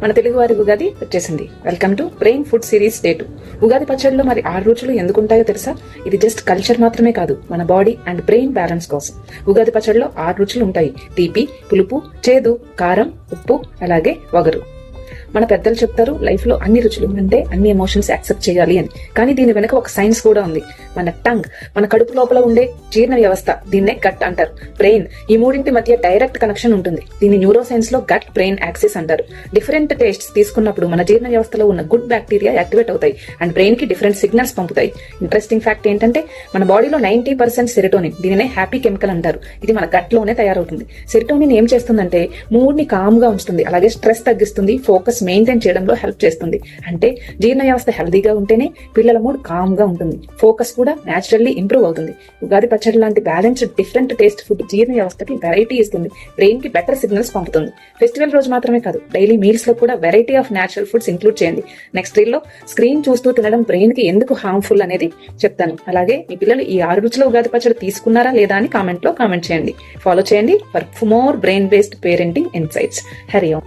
మన తెలుగు వారి ఉగాది వచ్చేసింది. Welcome to brain food series day 2. Ugadi పచ్చడిలో మరి 6 రుచులు ఎందుకుంటాయో తెలుసా? ఇది జస్ట్ కల్చర్ మాత్రమే కాదు, మన బాడీ అండ్ బ్రెయిన్ బ్యాలెన్స్ కోసం. ఉగాది పచ్చడిలో 6 రుచులు ఉంటాయి: తీపి, పులుపు, చేదు, కారం, ఉప్పు, అలాగే వగరు. మన పెద్దలు చెప్తారు, లైఫ్ లో అన్ని రుచులు అంటే అన్ని ఎమోషన్స్ యాక్సెప్ట్ చేయాలి అని. కానీ దీని వెనక ఒక సైన్స్ కూడా ఉంది. మన టంగ్, మన కడుపు లోపల ఉండే జీర్ణ వ్యవస్థ, దీన్నే గట్ అంటారు. బ్రెయిన్, ఈ మూడింటి మధ్య డైరెక్ట్ కనెక్షన్ ఉంటుంది. దీన్ని న్యూరో సైన్స్ లో గట్ బ్రెయిన్ యాక్సిస్ అంటారు. డిఫరెంట్ టేస్ట్స్ తీసుకున్నప్పుడు మన జీర్ణ వ్యవస్థలో ఉన్న గుడ్ బ్యాక్టీరియా యాక్టివేట్ అవుతాయి అండ్ బ్రెయిన్ కి డిఫరెంట్ సిగ్నల్స్ పంపుతాయి. ఇంట్రెస్టింగ్ ఫ్యాక్ట్ ఏంటంటే, మన బాడీలో 90% సెరోటోనిన్, దీనినే హ్యాపీ కెమికల్ అంటారు. ఇది మన గట్ లోనే తయారవుతుంది. సెరోటోనిన్ ఏం చేస్తుందంటే మూడ్ ని కామ్ గా ఉంచుతుంది, అలాగే స్ట్రెస్ తగ్గిస్తుంది, ఫోకస్ మెయింటైన్ చేయడంలో హెల్ప్ చేస్తుంది. అంటే జీర్ణ వ్యవస్థ హెల్దీగా ఉంటేనే పిల్లల మూడ్ కామ్ గా ఉంటుంది, ఫోకస్ కూడా న్యాచురల్లీ ఇంప్రూవ్ అవుతుంది. ఉగాది పచ్చడి లాంటి బ్యాలెన్స్డ్ డిఫరెంట్ టేస్ట్ ఫుడ్ జీర్ణ వ్యవస్థకి వెరైటీ ఇస్తుంది, బ్రెయిన్ కి బెటర్ సిగ్నల్స్ పంపుతుంది. ఫెస్టివల్ రోజు మాత్రమే కాదు, డైలీ మీల్స్ లో కూడా variety of natural foods include చేయండి. నెక్స్ట్ రీల్ లో స్క్రీన్ చూస్తూ తినడం బ్రెయిన్ కి ఎందుకు హార్మ్ఫుల్ అనేది చెప్తాను. అలాగే మీ పిల్లలు ఈ 6 రుచుల ఉగాది పచ్చడి తీసుకున్నారా లేదా అని కామెంట్ చేయండి. ఫాలో చేయండి for more brain based parenting insights. Hari Om.